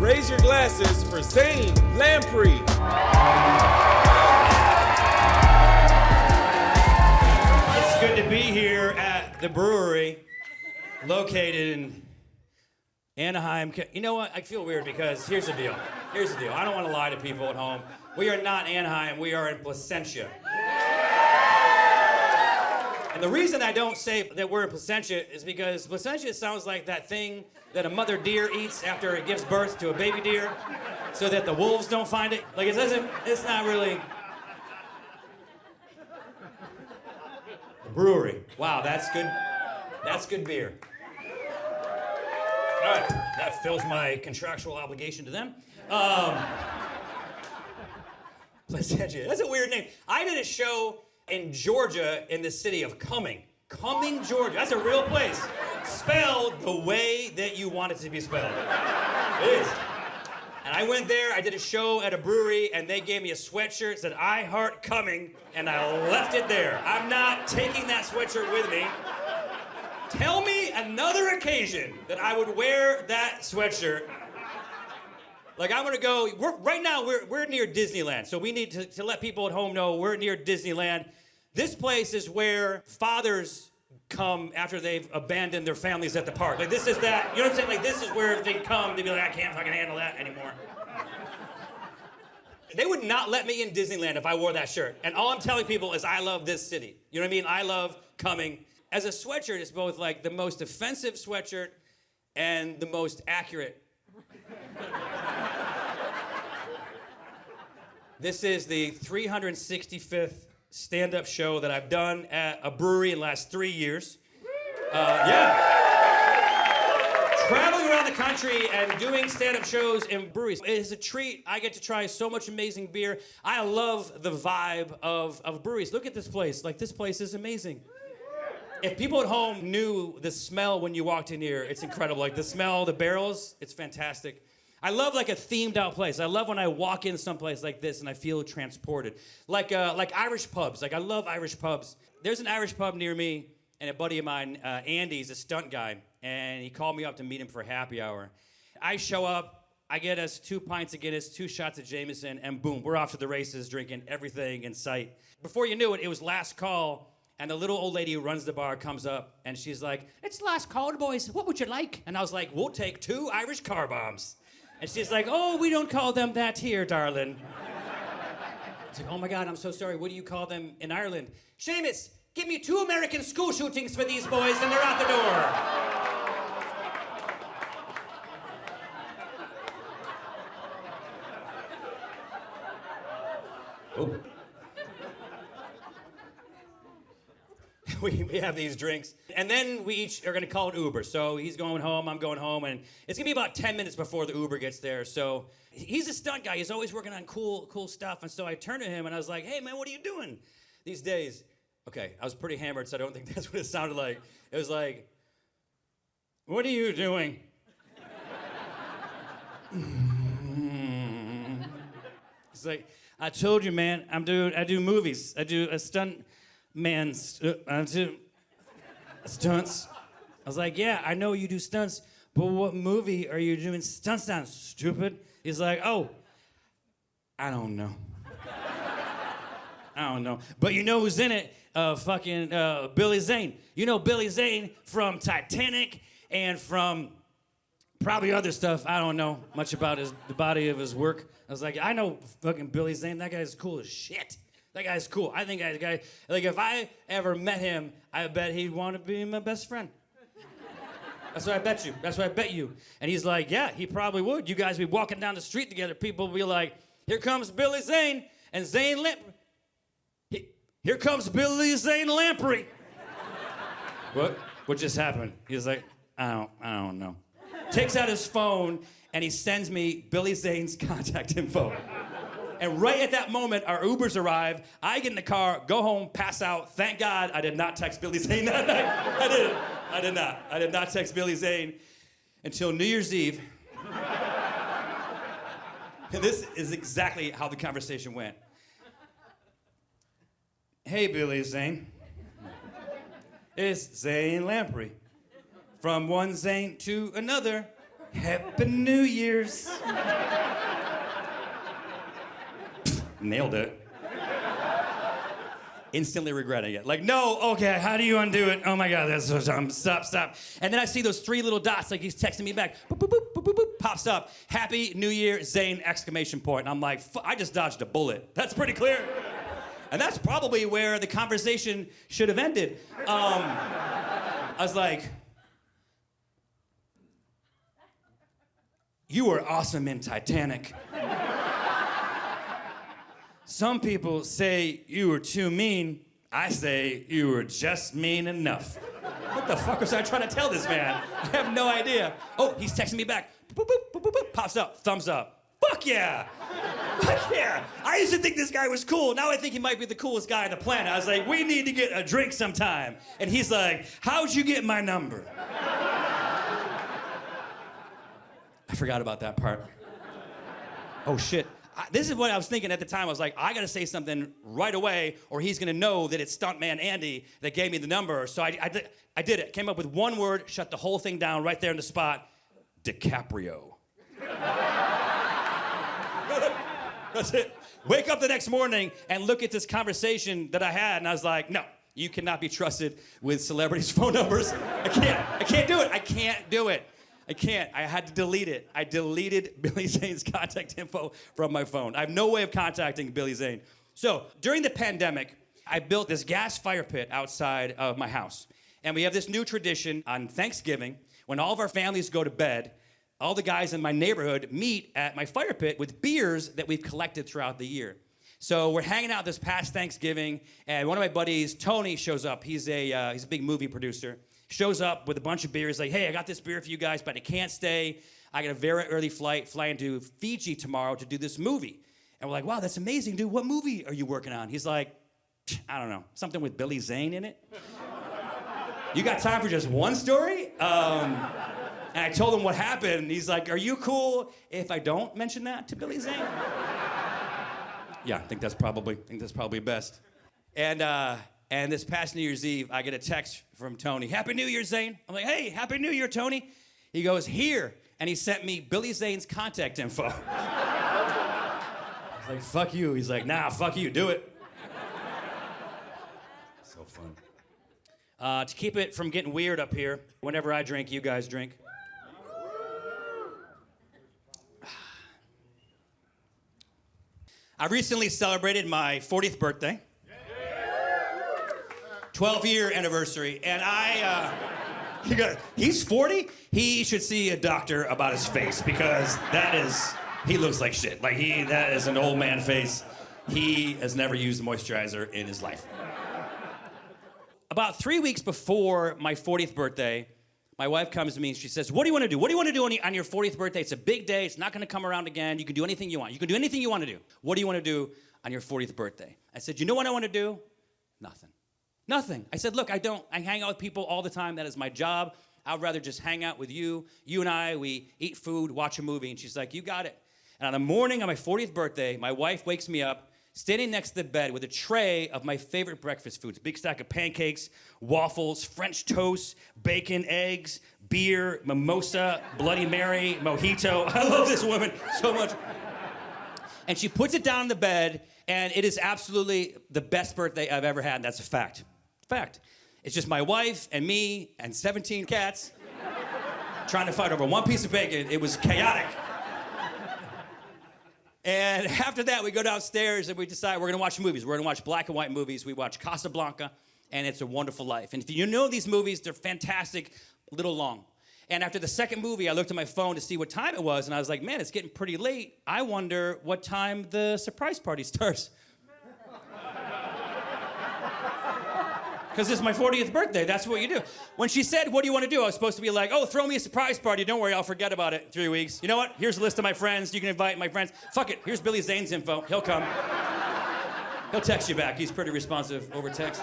raise your glasses for Zane Lamprey. It's good to be here at the brewery, located in Anaheim. You know what? I feel weird because here's the deal. I don't want to lie to people at home. We are not Anaheim. We are in Placentia. And the reason I don't say that we're in Placentia is because Placentia sounds like that thing that a mother deer eats after it gives birth to a baby deer so that the wolves don't find it. Like, it's not really... The brewery. Wow, that's good. That's good beer. All right, that fills my contractual obligation to them. Placentia, that's a weird name. I did a show in Georgia in the city of Cumming, Georgia. That's a real place. Spelled the way that you want it to be spelled. It is. And I went there, I did a show at a brewery, and they gave me a sweatshirt that said, I heart Cumming, and I left it there. I'm not taking that sweatshirt with me. Tell me another occasion that I would wear that sweatshirt. Like, I'm gonna go, right now we're near Disneyland, so we need to let people at home know we're near Disneyland. This place is where fathers come after they've abandoned their families at the park. Like, this is that, you know what I'm saying? Like, this is where they come to be like, I can't fucking handle that anymore. They would not let me in Disneyland if I wore that shirt. And all I'm telling people is I love this city. You know what I mean? I love Cumming. As a sweatshirt, it's both like the most offensive sweatshirt and the most accurate. This is the 365th stand-up show that I've done at a brewery in the last 3 years. Yeah. Traveling around the country and doing stand-up shows in breweries. It is a treat. I get to try so much amazing beer. I love the vibe of breweries. Look at this place. Like, this place is amazing. If people at home knew the smell when you walked in here, it's incredible. Like, the smell, the barrels, it's fantastic. I love like a themed out place. I love when I walk in someplace like this and I feel transported. Like Irish pubs. Like, I love Irish pubs. There's an Irish pub near me, and a buddy of mine, Andy's a stunt guy, and he called me up to meet him for happy hour. I show up, I get us 2 pints of Guinness, 2 shots of Jameson, and boom, we're off to the races, drinking everything in sight. Before you knew it, it was last call, and the little old lady who runs the bar comes up, and she's like, "It's last call, boys. What would you like?" And I was like, "We'll take 2 Irish car bombs." And she's like, "Oh, we don't call them that here, darling." It's like, "Oh my God, I'm so sorry. What do you call them in Ireland?" "Seamus, give me 2 American school shootings for these boys, and they're out the door." Oh. We have these drinks, and then we each are gonna call an Uber. So he's going home, I'm going home, and it's gonna be about 10 minutes before the Uber gets there. So he's a stunt guy, he's always working on cool stuff, and so I turned to him and I was like, "Hey man, what are you doing these days?" Okay, I was pretty hammered, so I don't think that's what it sounded like. It was like, "What are you doing?" It's like, "I told you, man, I do movies. I do a stunt man, I do stunts." I was like, "Yeah, I know you do stunts, but what movie are you doing stunts on, stupid?" He's like, "Oh, I don't know." I don't know. "But you know who's in it? Billy Zane. You know Billy Zane from Titanic and from probably other stuff. I don't know much about the body of his work." I was like, "I know fucking Billy Zane. That guy's cool as shit. That guy's cool. I think that guy, like, if I ever met him, I bet he'd want to be my best friend. That's what I bet you. That's what I bet you." And he's like, "Yeah, he probably would. You guys be walking down the street together. People will be like, 'Here comes Billy Zane and Zane Lamprey. Here comes Billy Zane Lamprey.'" What just happened? He's like, I don't know. Takes out his phone and he sends me Billy Zane's contact info. And right at that moment, our Ubers arrive. I get in the car, go home, pass out. Thank God I did not text Billy Zane that night. I didn't. I did not. I did not text Billy Zane until New Year's Eve. And this is exactly how the conversation went. "Hey, Billy Zane. It's Zane Lamprey. From one Zane to another. Happy New Year's. Nailed it. Instantly regretting it. Like, no, okay, how do you undo it? Oh my God, that's so dumb. Stop. And then I see those 3 little dots, like he's texting me back. Boop, boop, boop, boop, boop, boop, pops up. Happy New Year, Zane, exclamation point. And I'm like, I just dodged a bullet. That's pretty clear. And that's probably where the conversation should have ended. I was like, you were awesome in Titanic. Some people say you were too mean. I say you were just mean enough. What the fuck was I trying to tell this man? I have no idea. Oh, he's texting me back. Boop, boop, boop, boop, boop. Pops up, thumbs up. Fuck yeah! Fuck yeah! I used to think this guy was cool. Now I think he might be the coolest guy on the planet. I was like, we need to get a drink sometime. And he's like, how'd you get my number? I forgot about that part. Oh shit. This is what I was thinking at the time. I was like, I gotta say something right away, or he's gonna know that it's Stuntman Andy that gave me the number. So I did it. Came up with one word, shut the whole thing down right there on the spot. DiCaprio. That's it. Wake up the next morning and look at this conversation that I had, and I was like, no, you cannot be trusted with celebrities' phone numbers. I can't do it. I can't. I had to delete it. I deleted Billy Zane's contact info from my phone. I have no way of contacting Billy Zane. So during the pandemic, I built this gas fire pit outside of my house. And we have this new tradition on Thanksgiving, when all of our families go to bed, all the guys in my neighborhood meet at my fire pit with beers that we've collected throughout the year. So we're hanging out this past Thanksgiving, and one of my buddies, Tony, shows up. He's a big movie producer. Shows up with a bunch of beers, like, hey, I got this beer for you guys, but I can't stay. I got a very early flight, flying to Fiji tomorrow to do this movie. And we're like, wow, that's amazing, dude. What movie are you working on? He's like, I don't know, something with Billy Zane in it. You got time for just one story? And I told him what happened, and he's like, are you cool if I don't mention that to Billy Zane? Yeah, I think that's probably best. And this past New Year's Eve, I get a text from Tony. Happy New Year, Zane. I'm like, hey, Happy New Year, Tony. He goes, here. And he sent me Billy Zane's contact info. I was like, fuck you. He's like, nah, fuck you. Do it. So fun. To keep it from getting weird up here, whenever I drink, you guys drink. I recently celebrated my 40th birthday. 12-year anniversary, and he's 40? He should see a doctor about his face, because he looks like shit. Like, that is an old man face. He has never used moisturizer in his life. About 3 weeks before my 40th birthday, my wife comes to me and she says, what do you want to do? What do you want to do on your 40th birthday? It's a big day. It's not going to come around again. You can do anything you want. You can do anything you want to do. What do you want to do on your 40th birthday? I said, you know what I want to do? Nothing. I said, look, I hang out with people all the time. That is my job. I'd rather just hang out with you. You and I, we eat food, watch a movie. And she's like, you got it. And on the morning of my 40th birthday, my wife wakes me up, standing next to the bed with a tray of my favorite breakfast foods. Big stack of pancakes, waffles, French toast, bacon, eggs, beer, mimosa, Bloody Mary, mojito. I love this woman so much. And she puts it down on the bed, and it is absolutely the best birthday I've ever had, and that's a fact. Fact. It's just my wife and me and 17 cats trying to fight over one piece of bacon. It was chaotic. And after that, we go downstairs and we decide we're gonna watch movies. We're gonna watch black and white movies. We watch Casablanca and It's a Wonderful Life. And if you know these movies, they're fantastic, a little long. And after the second movie, I looked at my phone to see what time it was, and I was like, man, it's getting pretty late. I wonder what time the surprise party starts. Because it's my 40th birthday, that's what you do. When she said, what do you want to do? I was supposed to be like, oh, throw me a surprise party. Don't worry, I'll forget about it in 3 weeks. You know what? Here's a list of my friends. You can invite my friends. Fuck it, here's Billy Zane's info. He'll come. He'll text you back. He's pretty responsive over text.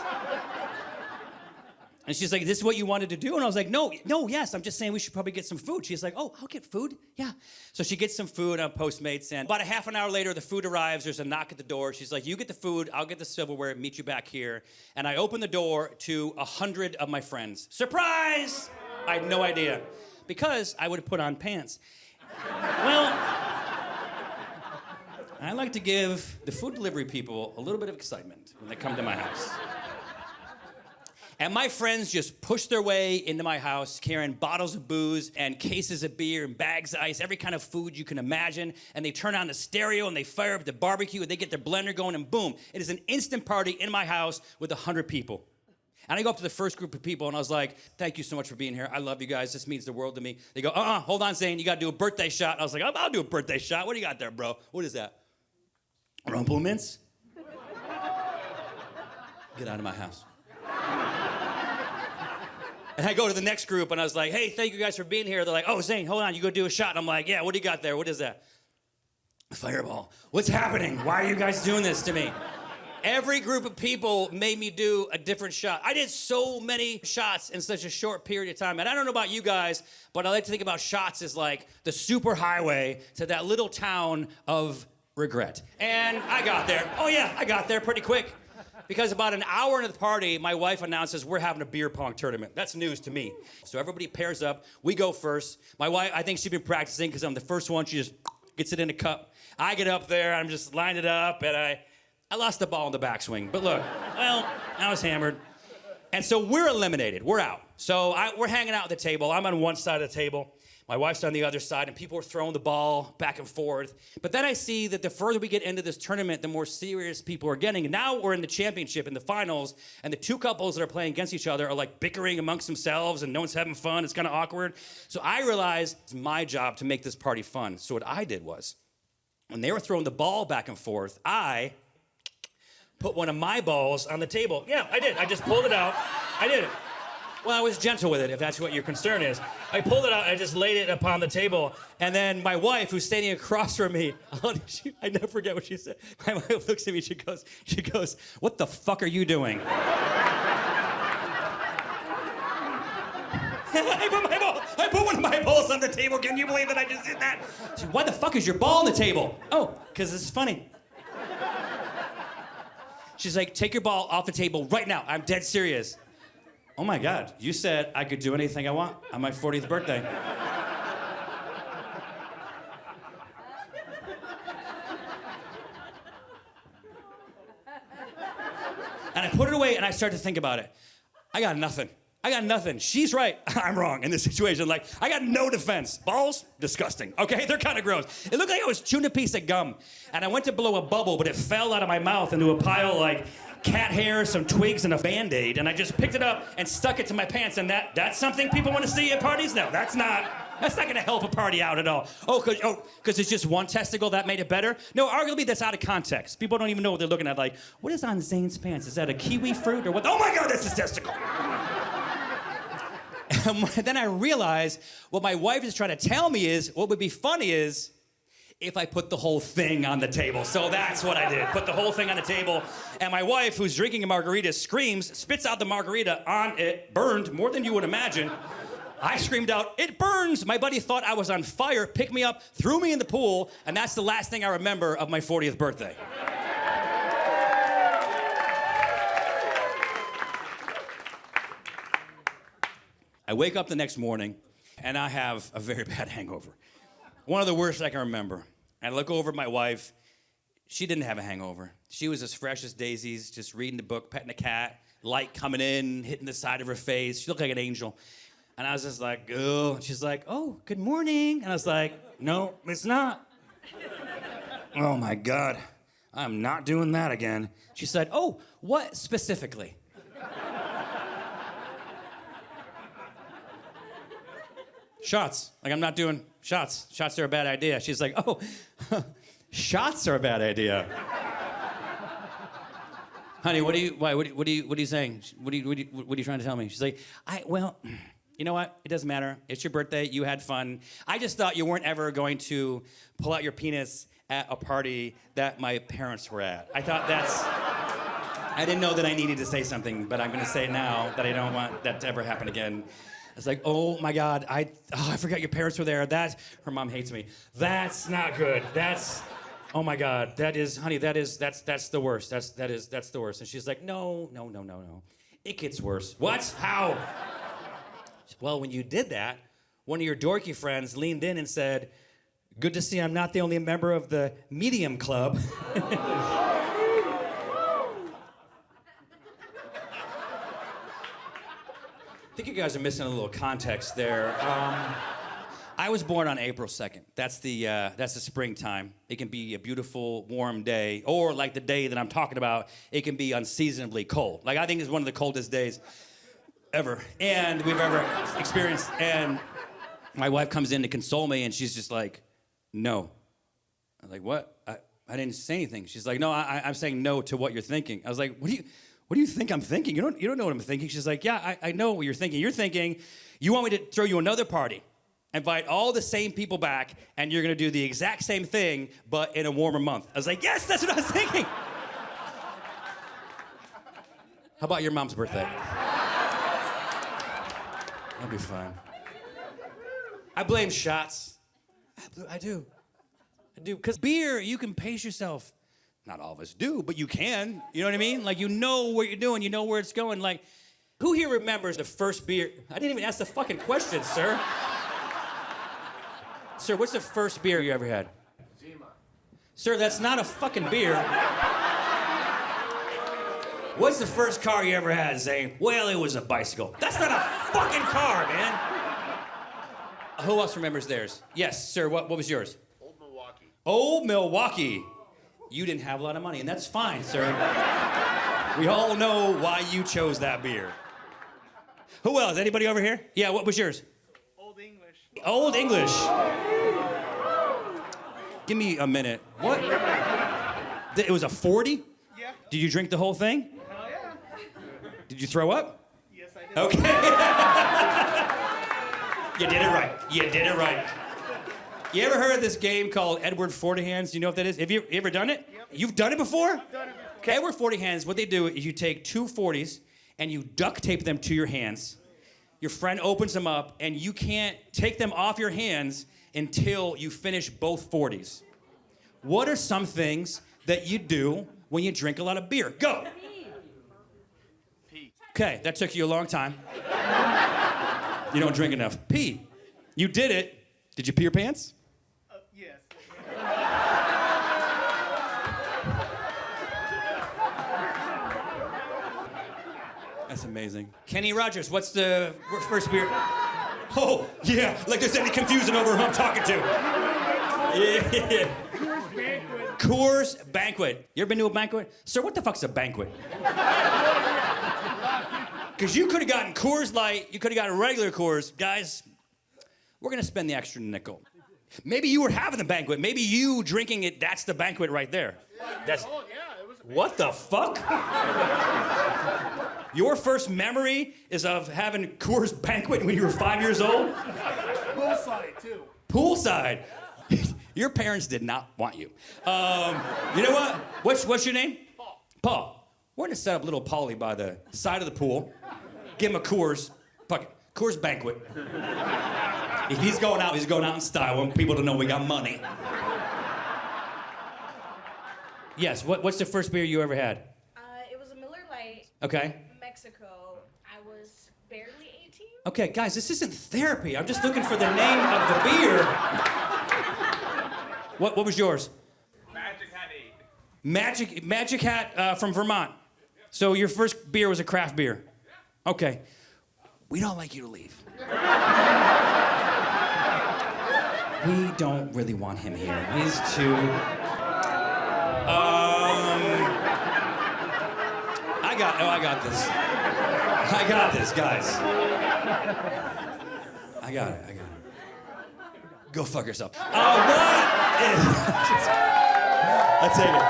And she's like, this is what you wanted to do? And I was like, no, yes, I'm just saying we should probably get some food. She's like, oh, I'll get food? Yeah. So she gets some food on Postmates, and about a half an hour later, the food arrives. There's a knock at the door. She's like, you get the food, I'll get the silverware, meet you back here. And I open the door to 100 of my friends. Surprise! I had no idea. because I would put on pants. Well, I like to give the food delivery people a little bit of excitement when they come to my house. And my friends just push their way into my house carrying bottles of booze and cases of beer and bags of ice, every kind of food you can imagine. And they turn on the stereo and they fire up the barbecue and they get their blender going and boom. It is an instant party in my house with 100 people. And I go up to the first group of people and I was like, thank you so much for being here. I love you guys. This means the world to me. They go, hold on, Zane. You got to do a birthday shot. I was like, I'll do a birthday shot. What do you got there, bro? What is that? Rumple mints? Get out of my house. And I go to the next group, and I was like, hey, thank you guys for being here. They're like, oh, Zane, hold on, you go do a shot. And I'm like, yeah, what do you got there? What is that? A fireball. What's happening? Why are you guys doing this to me? Every group of people made me do a different shot. I did so many shots in such a short period of time. And I don't know about you guys, but I like to think about shots as like the super highway to that little town of regret. And I got there. Oh, yeah, I got there pretty quick. Because about an hour into the party, my wife announces we're having a beer pong tournament. That's news to me. So everybody pairs up. We go first. My wife, I think she's been practicing because I'm the first one. She just gets it in a cup. I get up there. I'm just lined it up. And I lost the ball in the backswing. But look, well, I was hammered. And so we're eliminated. We're out. So we're hanging out at the table. I'm on one side of the table. My wife's on the other side, and people are throwing the ball back and forth. But then I see that the further we get into this tournament, the more serious people are getting. And now we're in the championship, in the finals, and the two couples that are playing against each other are like bickering amongst themselves, and no one's having fun. It's kind of awkward. So I realized it's my job to make this party fun. So what I did was, when they were throwing the ball back and forth, I put one of my balls on the table. Yeah, I did. I just pulled it out. I did it. Well, I was gentle with it, if that's what your concern is. I pulled it out, I just laid it upon the table, and then my wife, who's standing across from me, I never forget what she said. My wife looks at me, she goes, what the fuck are you doing? I put one of my balls on the table. Can you believe that I just did that? She said, why the fuck is your ball on the table? Oh, because this is funny. She's like, take your ball off the table right now. I'm dead serious. Oh my God, you said I could do anything I want on my 40th birthday. And I put it away and I started to think about it. I got nothing. She's right, I'm wrong in this situation. Like, I got no defense. Balls, disgusting, okay? They're kind of gross. It looked like I was chewing a piece of gum. And I went to blow a bubble, but it fell out of my mouth into a pile of, like, cat hair, some twigs, and a Band-Aid. And I just picked it up and stuck it to my pants. And that's something people want to see at parties? No, that's not gonna help a party out at all. Because it's just one testicle, that made it better? No, arguably that's out of context. People don't even know what they're looking at. Like, what is on Zane's pants? Is that a kiwi fruit or what? Oh my God, that's his testicle. And then I realized what my wife is trying to tell me is, what would be funny is if I put the whole thing on the table. So that's what I did, put the whole thing on the table. And my wife, who's drinking a margarita, screams, spits out the margarita on it, burned more than you would imagine. I screamed out, it burns! My buddy thought I was on fire, picked me up, threw me in the pool, and that's the last thing I remember of my 40th birthday. I wake up the next morning, and I have a very bad hangover. One of the worst I can remember. I look over at my wife. She didn't have a hangover. She was as fresh as daisies, just reading the book, petting the cat, light coming in, hitting the side of her face. She looked like an angel. And I was just like, oh. She's like, oh, good morning. And I was like, no, it's not. Oh, my God. I'm not doing that again. She said, oh, what specifically? Shots. Like, I'm not doing shots. Shots are a bad idea. She's like, oh, shots are a bad idea. Honey, what are you saying? What are you trying to tell me? She's like, well, you know what? It doesn't matter. It's your birthday. You had fun. I just thought you weren't ever going to pull out your penis at a party that my parents were at. I thought I didn't know that I needed to say something, but I'm going to say now that I don't want that to ever happen again. It's like, oh my God, I forgot your parents were there. Her mom hates me. That's not good. Oh my God, that's the worst. That's the worst. And she's like, no. It gets worse. What? How? Well, when you did that, one of your dorky friends leaned in and said, "Good to see I'm not the only member of the medium club." I think you guys are missing a little context there. I was born on April 2nd. That's the springtime. It can be a beautiful, warm day, or like the day that I'm talking about, it can be unseasonably cold. Like, I think it's one of the coldest days ever, and we've ever experienced. And my wife comes in to console me, and she's just like, "No." I'm like, "What? I didn't say anything." She's like, "No, I'm saying no to what you're thinking." I was like, What do you think I'm thinking? You don't know what I'm thinking." She's like, "Yeah, I know what you're thinking. You're thinking you want me to throw you another party, invite all the same people back, and you're gonna do the exact same thing, but in a warmer month." I was like, "Yes, that's what I was thinking." How about your mom's birthday? That'll be fine. I blame shots. I do. Because beer, you can pace yourself. Not all of us do, but you can. You know what I mean? Like, you know what you're doing. You know where it's going. Like, who here remembers the first beer? I didn't even ask the fucking question, sir. Sir, what's the first beer you ever had? Zima. Sir, that's not a fucking beer. What's the first car you ever had, Zane? Well, it was a bicycle. That's not a fucking car, man. Who else remembers theirs? Yes, sir, what was yours? Old Milwaukee. Old Milwaukee. You didn't have a lot of money, and that's fine, sir. We all know why you chose that beer. Who else? Anybody over here? Yeah, what was yours? Old English. Old English. Give me a minute. What? It was a 40? Yeah. Did you drink the whole thing? Hell yeah. Did you throw up? Yes, I did. Okay. You did it right. You did it right. You ever heard of this game called Edward 40 Hands? Do you know what that is? Have you ever done it? Yep. You've done it before? I've done it before. Okay, Edward 40 Hands, what they do is you take two 40s and you duct tape them to your hands. Your friend opens them up and you can't take them off your hands until you finish both 40s. What are some things that you do when you drink a lot of beer? Go. Pee. Okay, that took you a long time. You don't drink enough. Pee. You did it. Did you pee your pants? Yes. That's amazing. Kenny Rogers, what's the first beer? Oh, yeah, like there's any confusion over who I'm talking to. Yeah. Coors Banquet. Coors Banquet. You ever been to a banquet? Sir, what the fuck's a banquet? Because you could have gotten Coors Light, you could have gotten regular Coors. Guys, we're going to spend the extra nickel. Maybe you were having the banquet. Maybe you drinking it, that's the banquet right there. That's... Oh, yeah, it was a What the fuck? Your first memory is of having Coors Banquet when you were 5 years old? poolside, too. Poolside. Your parents did not want you. You know what? What's your name? Paul. Paul. We're gonna set up little Paulie by the side of the pool. Give him a Coors. Fuck it. Coors Banquet. If he's going out in style. We want people to know we got money. Yes, what's the first beer you ever had? It was a Miller Lite. Okay. Mexico. I was barely 18. Okay, guys, this isn't therapy. I'm just looking for the name of the beer. What was yours? Magic Hat 8. Magic Hat from Vermont. So your first beer was a craft beer. Okay. We don't like you to leave. We don't really want him here. He's too... I got this, guys. I got it. Go fuck yourself. I take it.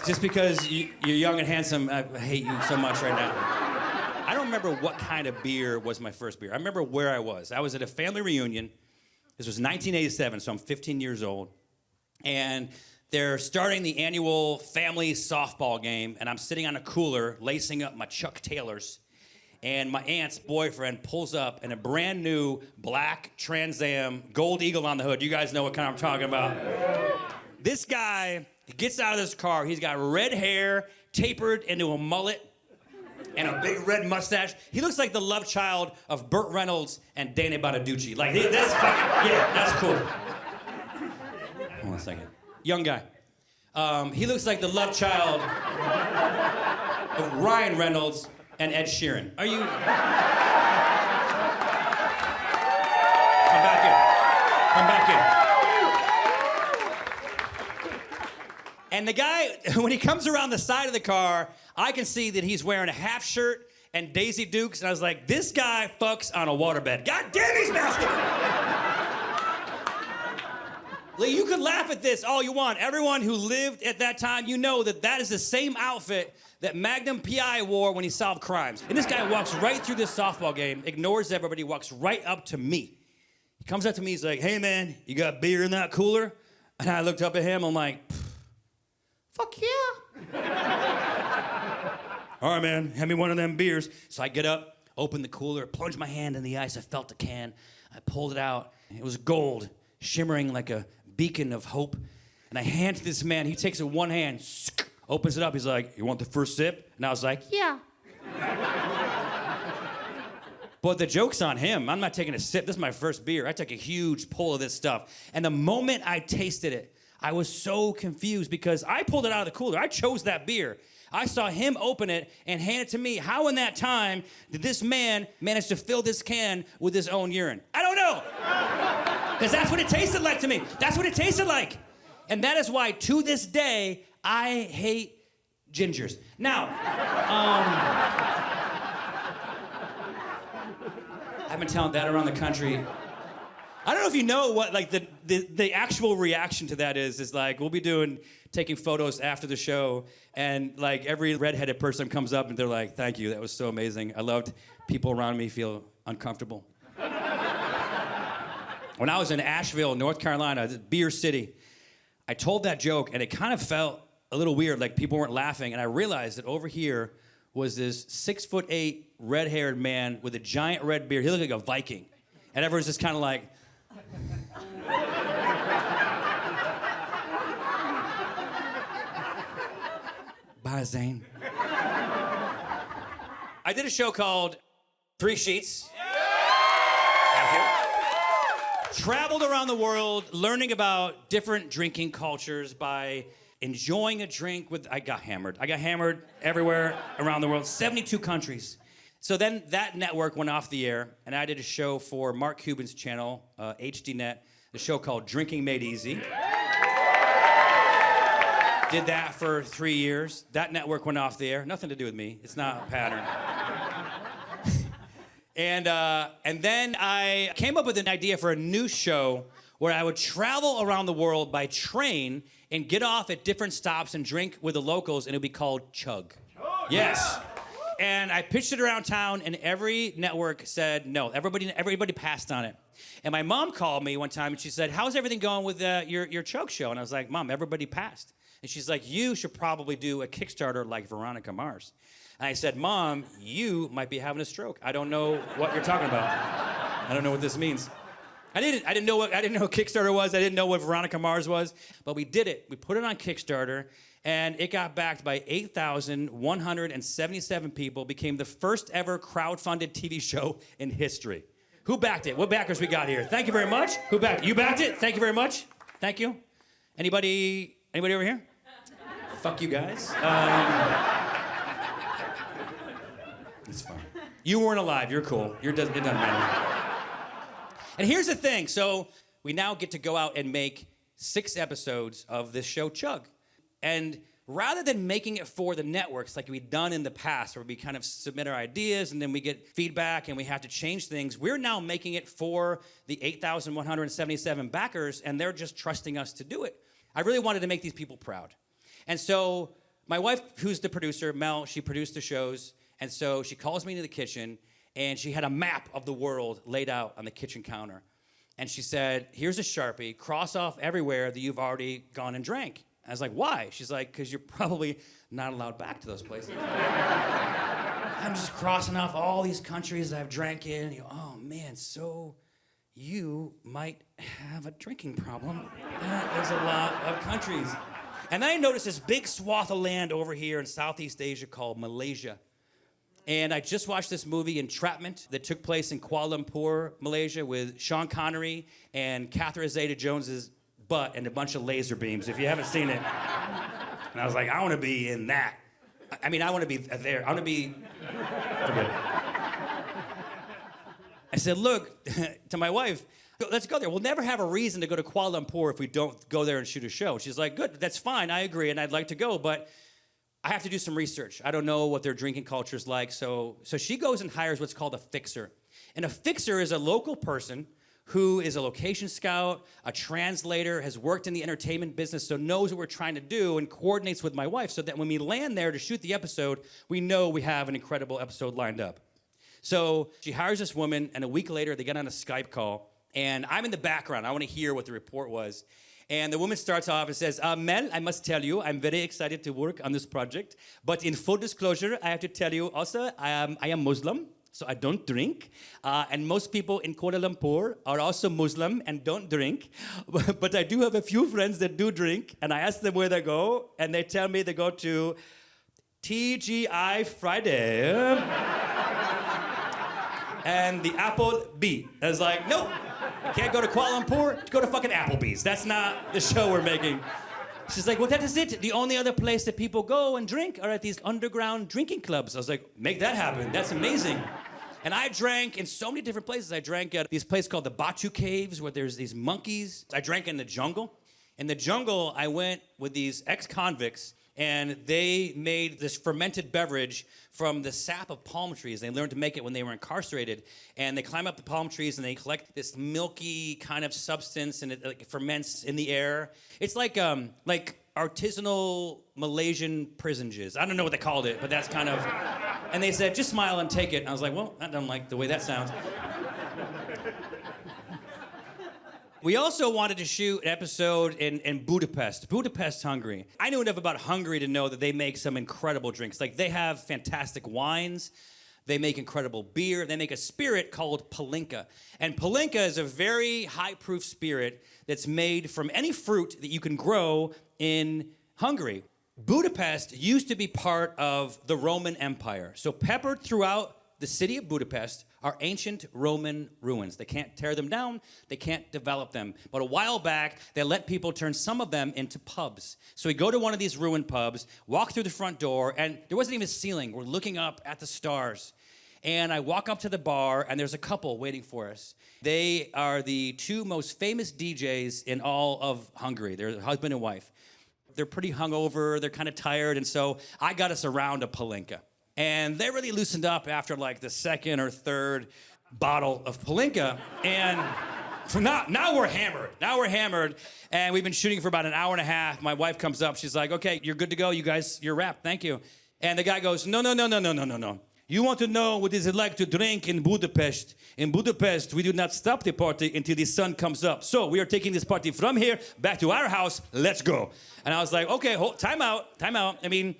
Just because you're young and handsome, I hate you so much right now. I don't remember what kind of beer was my first beer. I remember where I was. I was at a family reunion. This was 1987, so I'm 15 years old. And they're starting the annual family softball game, and I'm sitting on a cooler, lacing up my Chuck Taylors. And my aunt's boyfriend pulls up in a brand new black Trans Am, Gold Eagle on the hood. You guys know what kind I'm talking about. This guy gets out of this car. He's got red hair, tapered into a mullet. and a big red mustache. He looks like the love child of Burt Reynolds and Danny Bonaducci. Like, that's fucking, yeah, that's cool. Hold on a second. Young guy. He looks like the love child of Ryan Reynolds and Ed Sheeran. Are you... Come back in. Come back in. And the guy, when he comes around the side of the car, I can see that he's wearing a half shirt and Daisy Dukes, and I was like, this guy fucks on a waterbed. God damn, he's masculine! Like, you could laugh at this all you want. Everyone who lived at that time, you know that that is the same outfit that Magnum P.I. wore when he solved crimes. And this guy walks right through this softball game, ignores everybody, walks right up to me. He comes up to me, he's like, hey man, you got beer in that cooler? And I looked up at him, I'm like, fuck yeah. All right, man, hand me one of them beers. So I get up, open the cooler, plunge my hand in the ice. I felt the can. I pulled it out. It was gold, shimmering like a beacon of hope. And I hand to this man. He takes it one hand, opens it up. He's like, you want the first sip? And I was like, yeah. But the joke's on him. I'm not taking a sip. This is my first beer. I took a huge pull of this stuff. And the moment I tasted it, I was so confused because I pulled it out of the cooler. I chose that beer. I saw him open it and hand it to me. How in that time did this man manage to fill this can with his own urine? I don't know. Because that's what it tasted like to me. That's what it tasted like. And that is why, to this day, I hate gingers. Now, I've been telling that around the country. I don't know if you know what, like, the actual reaction to that is like, we'll be taking photos after the show, and, like, every redheaded person comes up and they're like, thank you, that was so amazing. I loved people around me feel uncomfortable. When I was in Asheville, North Carolina, Beer City, I told that joke, and it kind of felt a little weird, like people weren't laughing, and I realized that over here was this 6'8" red-haired man with a giant red beard. He looked like a Viking. And everyone's just kind of like... Bye, Zane. I did a show called Three Sheets. Traveled around the world learning about different drinking cultures by enjoying a drink with... I got hammered. I got hammered everywhere around the world, 72 countries. So then that network went off the air, and I did a show for Mark Cuban's channel, HDNet, the show called Drinking Made Easy. Did that for 3 years. That network went off the air. Nothing to do with me. It's not a pattern. And then I came up with an idea for a new show where I would travel around the world by train and get off at different stops and drink with the locals, and it would be called Chug. Yes. And I pitched it around town, and every network said no. Everybody passed on it. And my mom called me one time, and she said, how's everything going with your Chug show? And I was like, Mom, everybody passed. And she's like, you should probably do a Kickstarter like Veronica Mars. And I said, Mom, you might be having a stroke. I don't know what you're talking about. I don't know what this means. I didn't know what Kickstarter was. I didn't know what Veronica Mars was. But we did it. We put it on Kickstarter, and it got backed by 8,177 people, became the first ever crowdfunded TV show in history. Who backed it? What backers we got here? Thank you very much. Who backed it? You backed it? Thank you very much. Thank you. Anybody over here? Fuck you guys. It's fine. You weren't alive. You're cool. It doesn't matter. And here's the thing. So we now get to go out and make 6 episodes of this show, Chug. And rather than making it for the networks like we've done in the past, where we kind of submit our ideas and then we get feedback and we have to change things, we're now making it for the 8,177 backers, and they're just trusting us to do it. I really wanted to make these people proud. And so my wife, who's the producer, Mel, she produced the shows, and so she calls me into the kitchen, and she had a map of the world laid out on the kitchen counter. And she said, here's a Sharpie, cross off everywhere that you've already gone and drank. I was like, why? She's like, because you're probably not allowed back to those places. I'm just crossing off all these countries that I've drank in. You go, oh, man, so you might have a drinking problem. There's a lot of countries. And then I noticed this big swath of land over here in Southeast Asia called Malaysia. And I just watched this movie, Entrapment, that took place in Kuala Lumpur, Malaysia, with Sean Connery and Catherine Zeta-Jones's butt and a bunch of laser beams, if you haven't seen it. And I was like, I want to be in that. I mean, I want to be there. I want to be... Forget it. I said, look, to my wife, let's go there. We'll never have a reason to go to Kuala Lumpur if we don't go there and shoot a show. She's like, good, that's fine, I agree, and I'd like to go, but I have to do some research. I don't know what their drinking culture is like, so she goes and hires what's called a fixer. And a fixer is a local person who is a location scout, a translator, has worked in the entertainment business, so knows what we're trying to do and coordinates with my wife so that when we land there to shoot the episode, we know we have an incredible episode lined up. So she hires this woman, and a week later, they get on a Skype call, and I'm in the background. I want to hear what the report was. And the woman starts off and says, Mel, I must tell you, I'm very excited to work on this project. But in full disclosure, I have to tell you also, I am Muslim, so I don't drink. And most people in Kuala Lumpur are also Muslim and don't drink. But I do have a few friends that do drink. And I ask them where they go, and they tell me they go to TGI Friday. And the Apple Beat. I was like, nope. Can't go to Kuala Lumpur, go to fucking Applebee's. That's not the show we're making. She's like, well, that is it. The only other place that people go and drink are at these underground drinking clubs. I was like, make that happen. That's amazing. And I drank in so many different places. I drank at these places called the Batu Caves, where there's these monkeys. I drank in the jungle. In the jungle, I went with these ex-convicts, and they made this fermented beverage from the sap of palm trees. They learned to make it when they were incarcerated. And they climb up the palm trees and they collect this milky kind of substance, and it like ferments in the air. It's like artisanal Malaysian prison jizz. I don't know what they called it, but that's kind of... And they said, just smile and take it. And I was like, well, I don't like the way that sounds. We also wanted to shoot an episode in Budapest, Hungary. I knew enough about Hungary to know that they make some incredible drinks. Like, they have fantastic wines. They make incredible beer. They make a spirit called Palinka. And Palinka is a very high-proof spirit that's made from any fruit that you can grow in Hungary. Budapest used to be part of the Roman Empire. So peppered throughout the city of Budapest are ancient Roman ruins. They can't tear them down, they can't develop them. But a while back, they let people turn some of them into pubs. So we go to one of these ruined pubs, walk through the front door, and there wasn't even a ceiling. We're looking up at the stars. And I walk up to the bar, and there's a couple waiting for us. They are the two most famous DJs in all of Hungary. They're husband and wife. They're pretty hungover, they're kind of tired, and so I got us around a Palinka. And they really loosened up after like the second or third bottle of Palinka. And now we're hammered. And we've been shooting for about an hour and a half. My wife comes up. She's like, okay, you're good to go. You guys, you're wrapped. Thank you. And the guy goes, no. You want to know what is it like to drink in Budapest? In Budapest, we do not stop the party until the sun comes up. So we are taking this party from here back to our house. Let's go. And I was like, okay, time out. I mean,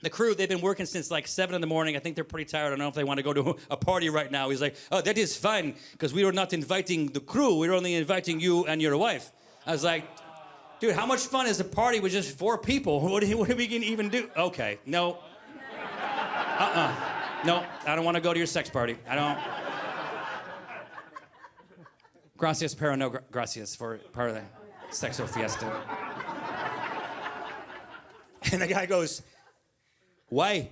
the crew, they've been working since like 7 in the morning. I think they're pretty tired. I don't know if they want to go to a party right now. He's like, oh, that is fine, because we were not inviting the crew. We were only inviting you and your wife. I was like, dude, how much fun is a party with just 4 people? What are we going to even do? Okay, no. No, I don't want to go to your sex party. I don't. Gracias, pero no gracias for part of the sexo fiesta. And the guy goes, why?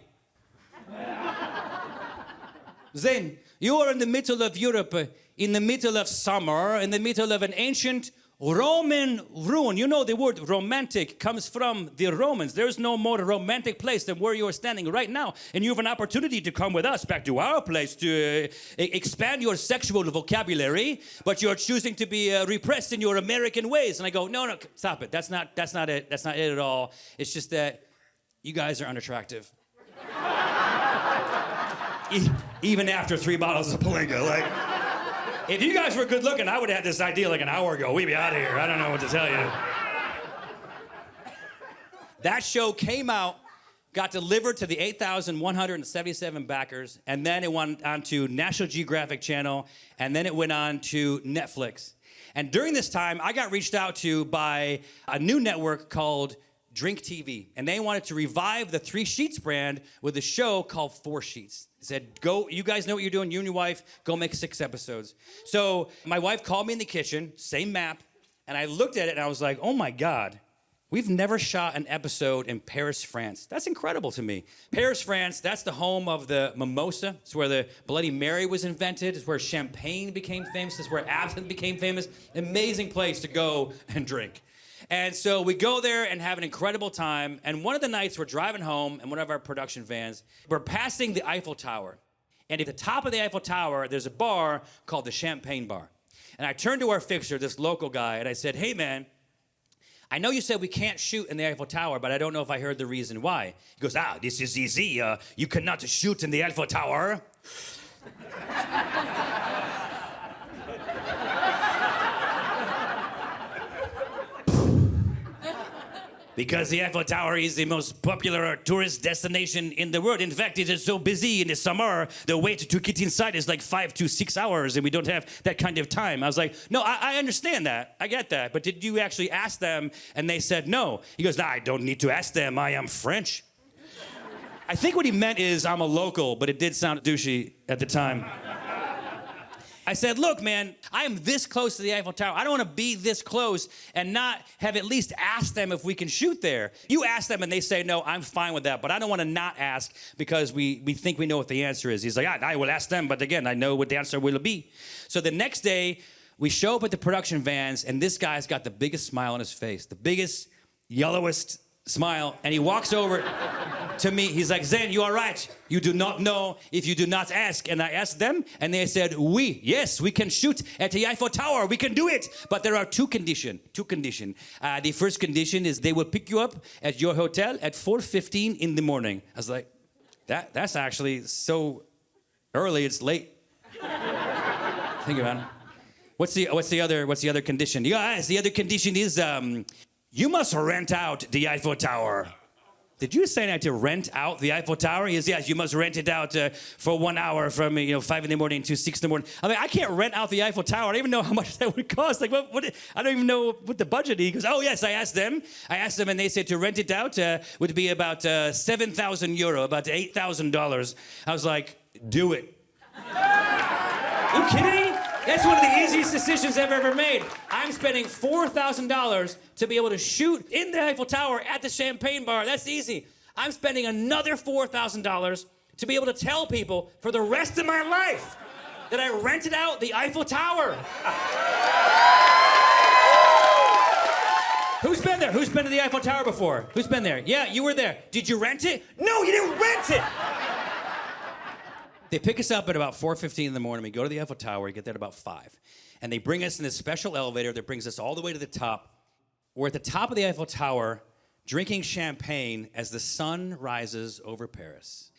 Zane, you are in the middle of Europe, in the middle of summer, in the middle of an ancient Roman ruin. You know the word romantic comes from the Romans. There's no more romantic place than where you are standing right now. And you have an opportunity to come with us back to our place to expand your sexual vocabulary, but you're choosing to be repressed in your American ways. And I go, no, stop it. That's not it. That's not it at all. It's just that you guys are unattractive. Even after 3 bottles of Palinka, like... If you guys were good looking, I would have had this idea like an hour ago. We'd be out of here. I don't know what to tell you. That show came out, got delivered to the 8,177 backers, and then it went on to National Geographic Channel, and then it went on to Netflix. And during this time, I got reached out to by a new network called Drink TV, and they wanted to revive the 3 Sheets brand with a show called 4 Sheets. They said, go, you guys know what you're doing, you and your wife, go make 6 episodes. So my wife called me in the kitchen, same map, and I looked at it and I was like, oh my God, we've never shot an episode in Paris, France. That's incredible to me. Paris, France, that's the home of the mimosa. It's where the Bloody Mary was invented. It's where champagne became famous. It's where absinthe became famous. Amazing place to go and drink. And so we go there and have an incredible time. And one of the nights we're driving home in one of our production vans. We're passing the Eiffel Tower. And at the top of the Eiffel Tower, there's a bar called the Champagne Bar. And I turned to our fixer, this local guy, and I said, hey, man, I know you said we can't shoot in the Eiffel Tower, but I don't know if I heard the reason why. He goes, this is easy. You cannot shoot in the Eiffel Tower. Because the Eiffel Tower is the most popular tourist destination in the world. In fact, it is so busy in the summer, the wait to get inside is like 5 to 6 hours, and we don't have that kind of time. I was like, no, I understand that. I get that. But did you actually ask them? And they said no. He goes, I don't need to ask them. I am French. I think what he meant is I'm a local, but it did sound douchey at the time. I said, look, man, I am this close to the Eiffel Tower. I don't want to be this close and not have at least asked them if we can shoot there. You ask them and they say, no, I'm fine with that. But I don't want to not ask because we think we know what the answer is. He's like, I will ask them, but again, I know what the answer will be. So the next day, we show up at the production vans, and this guy's got the biggest smile on his face, the biggest, yellowest smile, and he walks over to me. He's like, Zane, you are right. You do not know if you do not ask. And I asked them, and they said, yes, we can shoot at the Eiffel Tower. We can do it. But there are two conditions. The first condition is they will pick you up at your hotel at 4:15 in the morning. I was like, that's actually so early, it's late. Think about it. What's the other condition? Yes, the other condition is you must rent out the Eiffel Tower. Did you say I had to rent out the Eiffel Tower? He goes, yes, you must rent it out for 1 hour from 5 in the morning to 6 in the morning. I mean, I can't rent out the Eiffel Tower. I don't even know how much that would cost. Like, what? I don't even know what the budget is. He goes, oh, yes, I asked them, and they said to rent it out would be about 7,000 euro, about $8,000. I was like, do it. Are you kidding me? That's one of the easiest decisions I've ever made. I'm spending $4,000 to be able to shoot in the Eiffel Tower at the Champagne Bar. That's easy. I'm spending another $4,000 to be able to tell people for the rest of my life that I rented out the Eiffel Tower. Who's been there? Who's been to the Eiffel Tower before? Who's been there? Yeah, you were there. Did you rent it? No, you didn't rent it. They pick us up at about 4:15 in the morning. We go to the Eiffel Tower. We get there at about 5. And they bring us in this special elevator that brings us all the way to the top. We're at the top of the Eiffel Tower drinking champagne as the sun rises over Paris.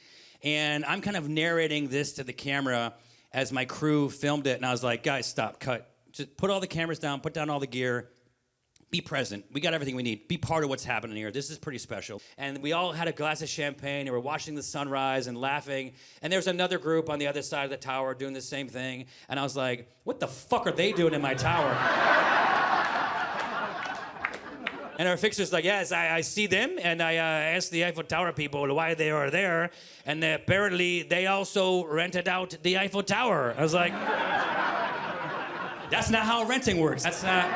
And I'm kind of narrating this to the camera as my crew filmed it. And I was like, guys, stop, cut. Just put all the cameras down, put down all the gear. Be present. We got everything we need. Be part of what's happening here. This is pretty special. And we all had a glass of champagne, and we're watching the sunrise and laughing. And there's another group on the other side of the tower doing the same thing. And I was like, what the fuck are they doing in my tower? And our fixer's like, yes, I see them, and I asked the Eiffel Tower people why they are there. And apparently, they also rented out the Eiffel Tower. I was like, that's not how renting works. That's not...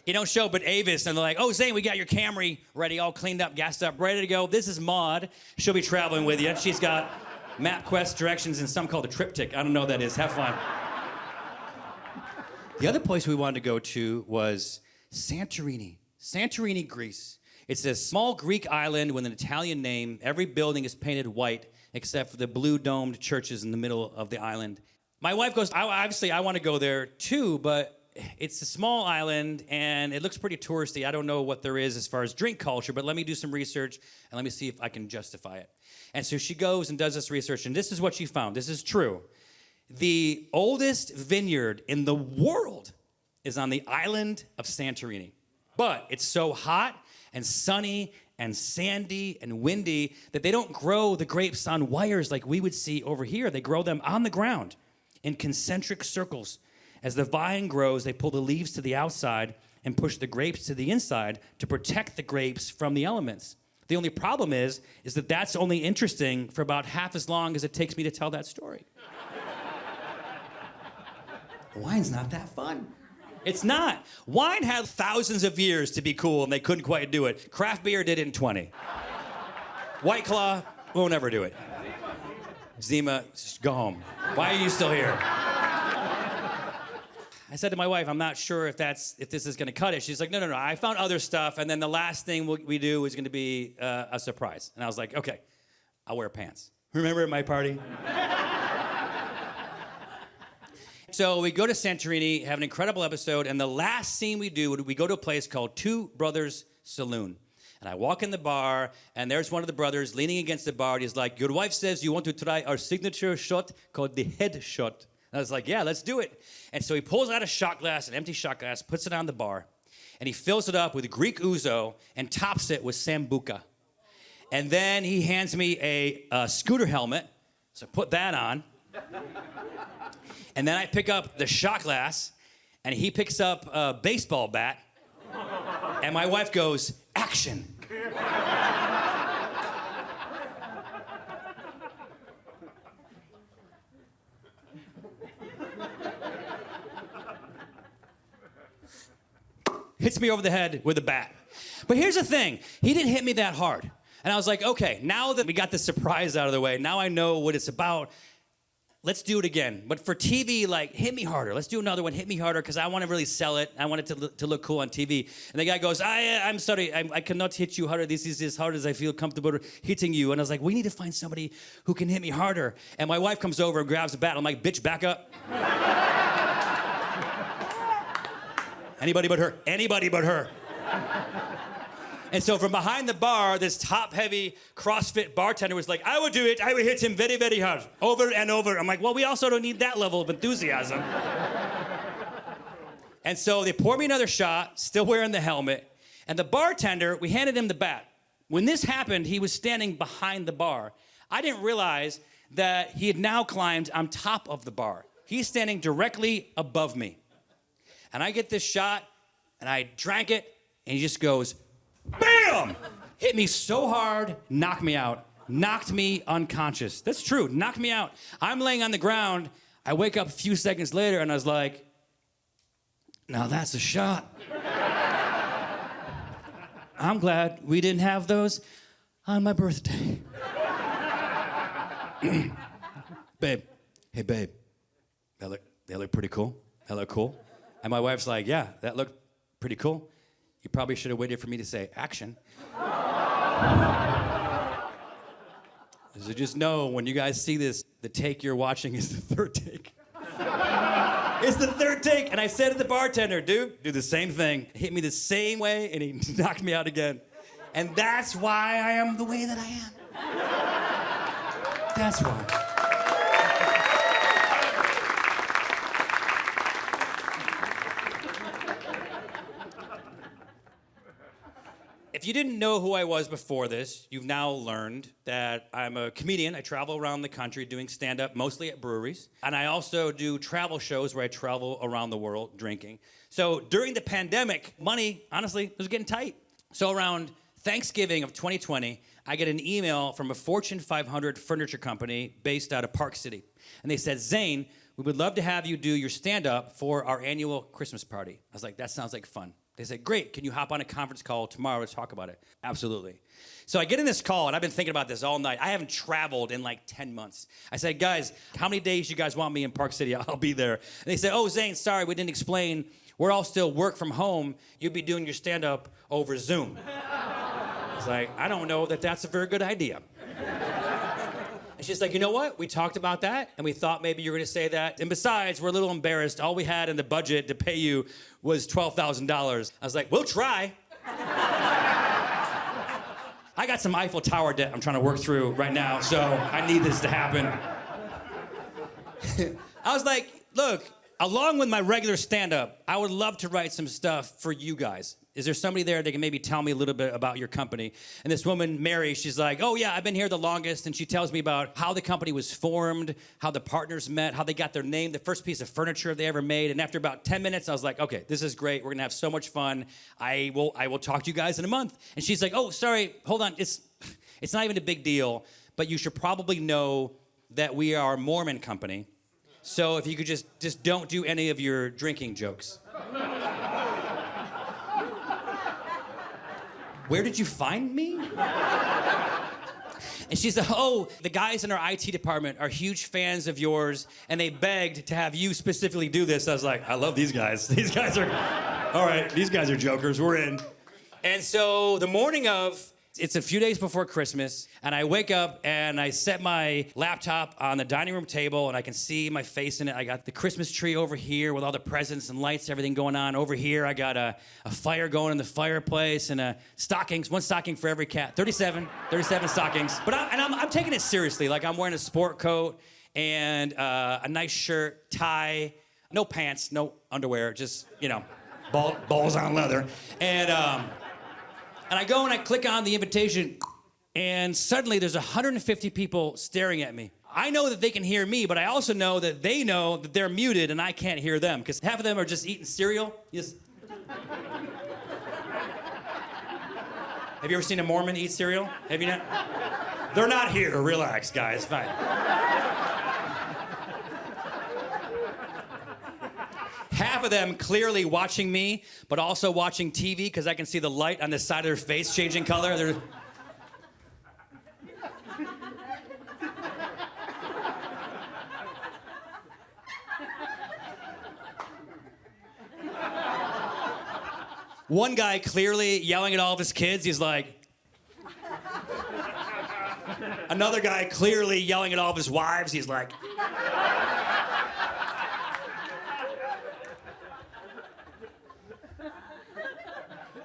You don't show up at Avis and they're like, oh, Zane, we got your Camry ready, all cleaned up, gassed up, ready to go. This is Maud. She'll be traveling with you. She's got MapQuest directions and some called a triptych. I don't know what that is. Have fun. The other place we wanted to go to was Santorini. Santorini, Greece. It's a small Greek island with an Italian name. Every building is painted white except for the blue domed churches in the middle of the island. My wife goes, obviously, I want to go there too, but it's a small island, and it looks pretty touristy. I don't know what there is as far as drink culture, but let me do some research, and let me see if I can justify it. And so she goes and does this research, and this is what she found. This is true. The oldest vineyard in the world is on the island of Santorini. But it's so hot and sunny and sandy and windy that they don't grow the grapes on wires like we would see over here. They grow them on the ground in concentric circles. As the vine grows, they pull the leaves to the outside, and push the grapes to the inside to protect the grapes from the elements. The only problem is that that's only interesting for about half as long as it takes me to tell that story. Wine's not that fun. It's not. Wine had thousands of years to be cool, and they couldn't quite do it. Craft beer did it in 20. White Claw won't ever do it. Zima, just go home. Why are you still here? I said to my wife, I'm not sure if this is gonna cut it. She's like, no. I found other stuff, and then the last thing we do is gonna be a surprise. And I was like, okay, I'll wear pants. Remember at my party? So we go to Santorini, have an incredible episode, and the last scene we do, we go to a place called Brothers Saloon. And I walk in the bar, and there's one of the brothers leaning against the bar, and he's like, your wife says you want to try our signature shot called the head shot. And I was like, yeah, let's do it. And so he pulls out a shot glass, an empty shot glass, puts it on the bar, and he fills it up with Greek ouzo and tops it with sambuca. And then he hands me a scooter helmet, so I put that on. And then I pick up the shot glass, and he picks up a baseball bat, and my wife goes, action. Hits me over the head with a bat. But here's the thing, he didn't hit me that hard. And I was like, okay, now that we got the surprise out of the way, now I know what it's about. Let's do it again. But for TV, like, hit me harder. Let's do another one, hit me harder, because I want to really sell it. I want it to look cool on TV. And the guy goes, I'm sorry, I cannot hit you harder. This is as hard as I feel comfortable hitting you. And I was like, we need to find somebody who can hit me harder. And my wife comes over and grabs the bat. I'm like, bitch, back up. Anybody but her. Anybody but her. And so from behind the bar, this top-heavy CrossFit bartender was like, I would do it. I would hit him very, very hard, over and over. I'm like, well, we also don't need that level of enthusiasm. And so they pour me another shot, still wearing the helmet. And the bartender, we handed him the bat. When this happened, he was standing behind the bar. I didn't realize that he had now climbed on top of the bar. He's standing directly above me. And I get this shot, and I drank it, and he just goes, bam! Hit me so hard, knocked me out. Knocked me unconscious. That's true, knocked me out. I'm laying on the ground. I wake up a few seconds later, and I was like, now that's a shot. I'm glad we didn't have those on my birthday. Babe, hey babe, they look pretty cool. That look cool? And my wife's like, yeah, that looked pretty cool. You probably should have waited for me to say action. So just know, when you guys see this, the take you're watching is the third take. It's the third take. And I said to the bartender, dude, do the same thing. Hit me the same way, and he knocked me out again. And that's why I am the way that I am. That's why. If you didn't know who I was before this, you've now learned that I'm a comedian. I travel around the country doing stand-up, mostly at breweries. And I also do travel shows where I travel around the world drinking. So during the pandemic, money, honestly, was getting tight. So around Thanksgiving of 2020, I get an email from a Fortune 500 furniture company based out of Park City. And they said, Zane, we would love to have you do your stand-up for our annual Christmas party. I was like, that sounds like fun. They said, great, can you hop on a conference call tomorrow to talk about it? Absolutely. So I get in this call, and I've been thinking about this all night. I haven't traveled in like 10 months. I said, guys, how many days you guys want me in Park City? I'll be there. And they said, oh, Zane, sorry, we didn't explain. We're all still work from home. You'll be doing your stand-up over Zoom. I was like, I don't know that that's a very good idea. And she's like, you know what? We talked about that, and we thought maybe you were going to say that. And besides, we're a little embarrassed. All we had in the budget to pay you was $12,000. I was like, we'll try. I got some Eiffel Tower debt I'm trying to work through right now, so I need this to happen. I was like, look, along with my regular stand-up, I would love to write some stuff for you guys. Is there somebody there that can maybe tell me a little bit about your company? And this woman, Mary, she's like, oh yeah, I've been here the longest. And she tells me about how the company was formed, how the partners met, how they got their name, the first piece of furniture they ever made. And after about 10 minutes, I was like, okay, this is great. We're gonna have so much fun. I will talk to you guys in a month. And she's like, oh, sorry, hold on. It's not even a big deal, but you should probably know that we are a Mormon company. So if you could just don't do any of your drinking jokes. Where did you find me? And she's like, oh, the guys in our IT department are huge fans of yours, and they begged to have you specifically do this. I was like, I love these guys. These guys are, all right, these guys are jokers. We're in. And so the morning of, it's a few days before Christmas, and I wake up and I set my laptop on the dining room table, and I can see my face in it. I got the Christmas tree over here with all the presents and lights, everything going on. Over here, I got a fire going in the fireplace and stockings, one stocking for every cat. 37 stockings. But I'm taking it seriously. Like I'm wearing a sport coat and a nice shirt, tie, no pants, no underwear, just, you know, balls on leather. And I go and I click on the invitation, and suddenly there's 150 people staring at me. I know that they can hear me, but I also know that they know that they're muted and I can't hear them, because half of them are just eating cereal. Yes. Have you ever seen a Mormon eat cereal? Have you not? They're not here. Relax, guys. Fine. Half of them clearly watching me, but also watching TV because I can see the light on the side of their face changing color. One guy clearly yelling at all of his kids. He's like... Another guy clearly yelling at all of his wives. He's like...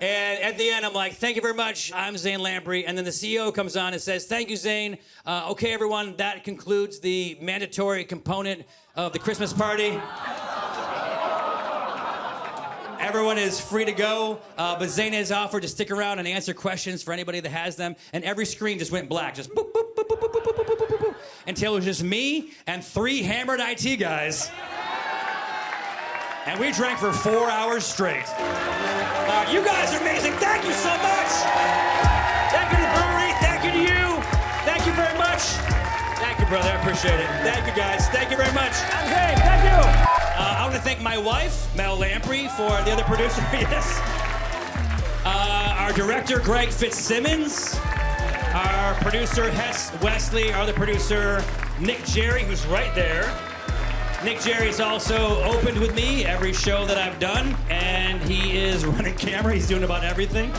And at the end, I'm like, thank you very much. I'm Zane Lamprey. And then the CEO comes on and says, thank you, Zane. Okay, everyone, that concludes the mandatory component of the Christmas party. Everyone is free to go, but Zane has offered to stick around and answer questions for anybody that has them. And every screen just went black, just boop, boop, boop, boop, boop, boop, boop, boop, boop, boop, until it was just me and 3 hammered IT guys. And we drank for 4 hours straight. You guys are amazing. Thank you so much. Thank you to Bruery. Thank you to you. Thank you very much. Thank you, brother. I appreciate it. Thank you, guys. Thank you very much. I'm Zane. Thank you. I want to thank my wife, Mel Lamprey, for the other producer. Yes. Our director, Greg Fitzsimmons. Our producer, Hess Wesley. Our other producer, Nick Jerry, who's right there. Nick Jerry's also opened with me every show that I've done, and he is running camera. He's doing about everything.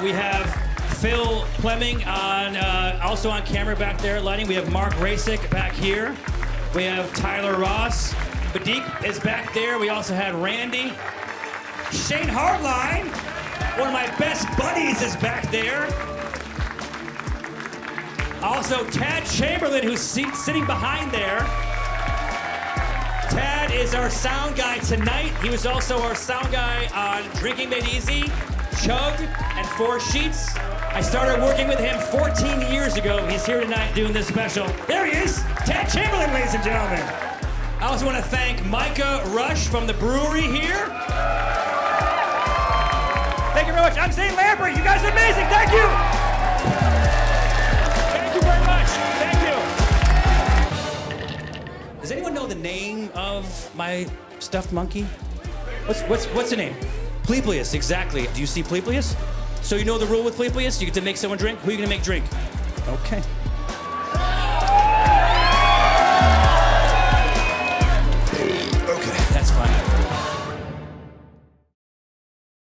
We have Phil Fleming also on camera back there lighting. We have Mark Rasick back here. We have Tyler Ross. Badik is back there. We also had Randy. Shane Hardline, one of my best buddies, is back there. Also, Tad Chamberlain, who's sitting behind there. Tad is our sound guy tonight. He was also our sound guy on Drinking Made Easy, Chug, and 4 Sheets. I started working with him 14 years ago. He's here tonight doing this special. There he is, Tad Chamberlain, ladies and gentlemen. I also want to thank Micah Rush from the Brewery here. Thank you very much. I'm Zane Lamprey. You guys are amazing. Thank you. Thank you very much. Thank you. Does anyone know the name of my stuffed monkey? What's the name? Pleepleus, exactly. Do you see Pleepleus? So you know the rule with Pleepleus? You get to make someone drink. Who are you gonna make drink? Okay.